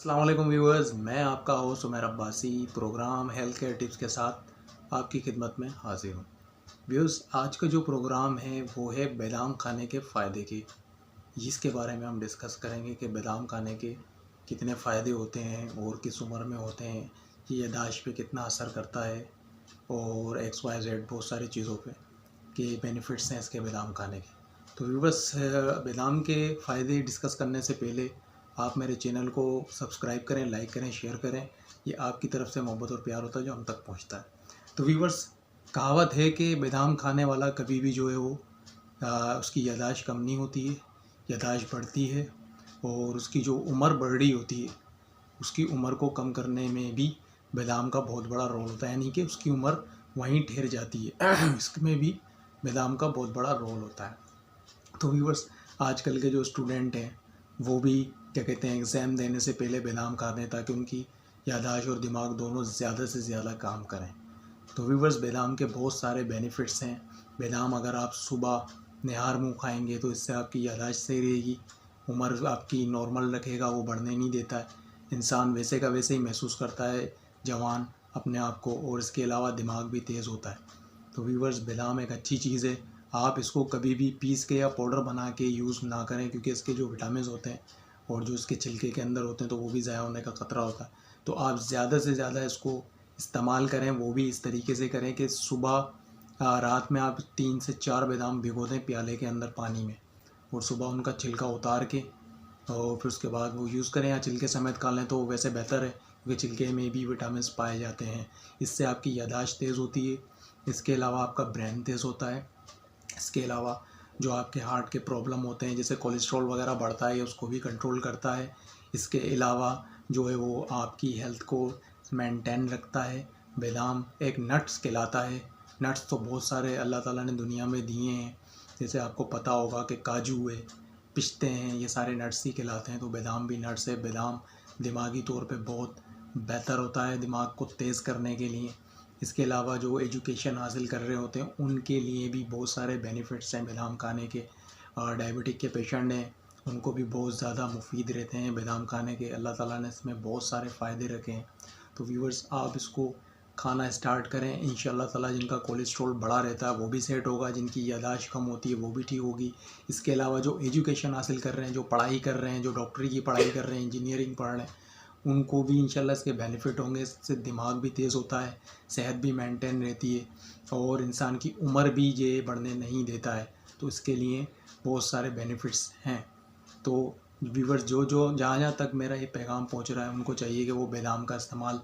अस्सलाम वालेकुम व्यूअर्स, मैं आपका host Umar Abbasi programme health care tips के साथ आपकी खिदमत में हाजिर हूँ। व्यूअर्स, आज का जो प्रोग्राम है वो है बादाम खाने के फ़ायदे के। इसके बारे में हम डिस्कस करेंगे कि बादाम खाने के कितने फ़ायदे होते हैं और किस उम्र में होते हैं, ये याददाश्त पे कितना असर करता है और एक्स वाई जेड बहुत सारी चीज़ों पे के बेनिफिट्स हैं इसके बादाम खाने के। तो व्यूअर्स, बादाम के फ़ायदे डिस्कस करने से पहले आप मेरे चैनल को सब्सक्राइब करें, लाइक करें, शेयर करें। ये आपकी तरफ से मोहब्बत और प्यार होता है जो हम तक पहुंचता है। तो व्यूअर्स, कहावत है कि बादाम खाने वाला कभी भी जो है वो उसकी याददाश्त कम नहीं होती है, याददाश्त बढ़ती है और उसकी जो उम्र बढ़ रही होती है उसकी उम्र को कम करने में भी बादाम का बहुत बड़ा रोल होता है, यानी कि उसकी उम्र वहीं ठहर जाती है इसमें भी बादाम का बहुत बड़ा रोल होता है। तो व्यूअर्स, आजकल के जो स्टूडेंट हैं वो भी क्या कहते हैं एग्ज़ाम देने से पहले बादाम खाते हैं ताकि उनकी याददाश्त और दिमाग दोनों ज़्यादा से ज़्यादा काम करें। तो व्यूअर्स, बादाम के बहुत सारे बेनिफिट्स हैं। बादाम अगर आप सुबह निहार मुँह खाएंगे तो इससे आपकी याददाश्त सही रहेगी, उम्र आपकी नॉर्मल रखेगा, वो बढ़ने नहीं देता है। इंसान वैसे का वैसे ही महसूस करता है जवान अपने आप को, और इसके अलावा दिमाग भी तेज़ होता है। तो व्यूअर्स, बादाम एक अच्छी चीज़ है। आप इसको कभी भी पीस के या पाउडर बना के यूज़ ना करें क्योंकि इसके जो विटामिन होते हैं और जो इसके छिलके के अंदर होते हैं तो वो भी ज़ाया होने का ख़तरा होता है। तो आप ज़्यादा से ज़्यादा इसको इस्तेमाल करें, वो भी इस तरीके से करें कि सुबह रात में आप 3 से 4 बादाम भिगो दें प्याले के अंदर पानी में, और सुबह उनका छिलका उतार के और फिर उसके बाद वो यूज़ करें, या छिलके समेत खा लें तो वैसे बेहतर है क्योंकि छिलके में भी विटामिन पाए जाते हैं। इससे आपकी याददाश्त तेज़ होती है, इसके अलावा आपका ब्रेन तेज़ होता है। इसके अलावा जो आपके हार्ट के प्रॉब्लम होते हैं जैसे कोलेस्ट्रॉल वगैरह बढ़ता है उसको भी कंट्रोल करता है। इसके अलावा जो है वो आपकी हेल्थ को मेंटेन रखता है। बादाम एक नट्स कहलाता है। नट्स तो बहुत सारे अल्लाह ताला ने दुनिया में दिए हैं, जैसे आपको पता होगा कि काजू है, पिस्ते हैं, ये सारे नट्स ही कहलाते हैं। तो बादाम भी नट्स है। बादाम दिमागी तौर पे बहुत बेहतर होता है दिमाग को तेज़ करने के लिए। इसके अलावा जो एजुकेशन हासिल कर रहे होते हैं उनके लिए भी बहुत सारे बेनिफिट्स हैं बादाम खाने के। और डायबिटिक के पेशेंट हैं उनको भी बहुत ज़्यादा मुफीद रहते हैं बादाम खाने के। अल्लाह ताला ने इसमें बहुत सारे फ़ायदे रखे हैं। तो व्यूअर्स, आप इसको खाना स्टार्ट करें, इंशाल्लाह ताला जिनका कोलेस्ट्रॉल बढ़ा रहता है वो भी सेट होगा, जिनकी याददाश्त कम होती है वो भी ठीक होगी। इसके अलावा जो एजुकेशन हासिल कर रहे हैं, जो पढ़ाई कर रहे हैं, जो डॉक्टरी की पढ़ाई कर रहे हैं, इंजीनियरिंग पढ़ रहे हैं, उनको भी इंशाल्लाह इसके बेनिफिट होंगे। इससे दिमाग भी तेज़ होता है, सेहत भी मेंटेन रहती है और इंसान की उम्र भी ये बढ़ने नहीं देता है। तो इसके लिए बहुत सारे बेनिफिट्स हैं। तो व्यूअर्स, जो जो जहाँ जहाँ तक मेरा ये पैगाम पहुँच रहा है उनको चाहिए कि वो बादाम का इस्तेमाल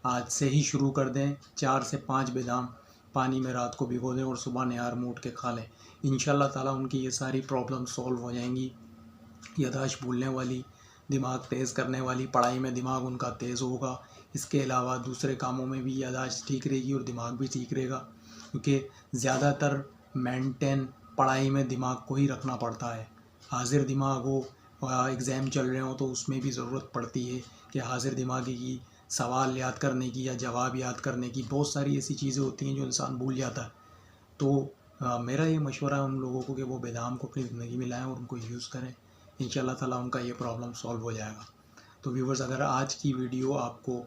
आज से ही शुरू कर दें। 4 से 5 बादाम पानी में रात को भिगो दें और सुबह निहार मुँह उठ के खा लें। इंशाल्लाह ताला उनकी ये सारी प्रॉब्लम सॉल्व हो जाएंगी। याददाश्त भूलने वाली, दिमाग तेज़ करने वाली, पढ़ाई में दिमाग उनका तेज़ होगा। इसके अलावा दूसरे कामों में भी याददाश्त ठीक रहेगी और दिमाग भी ठीक रहेगा, क्योंकि ज़्यादातर मेंटेन पढ़ाई में दिमाग को ही रखना पड़ता है। हाजिर दिमाग हो, एग्ज़ाम चल रहे हो तो उसमें भी ज़रूरत पड़ती है कि हाजिर दिमागी की सवाल याद करने की या जवाब याद करने की। बहुत सारी ऐसी चीज़ें होती हैं जो इंसान भूल जाता है। तो मेरा ये मशवरा है उन लोगों को कि वो बादाम को अपनी ज़िंदगी में लाएँ और उनको यूज़ करें। इंशाल्लाह ताला उनका ये प्रॉब्लम सॉल्व हो जाएगा। तो व्यूवर्स, अगर आज की वीडियो आपको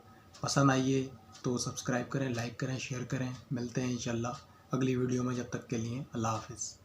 पसंद आई है तो सब्सक्राइब करें, लाइक करें, शेयर करें। मिलते हैं इंशाल्लाह अगली वीडियो में, जब तक के लिए अल्लाह हाफ़िज़।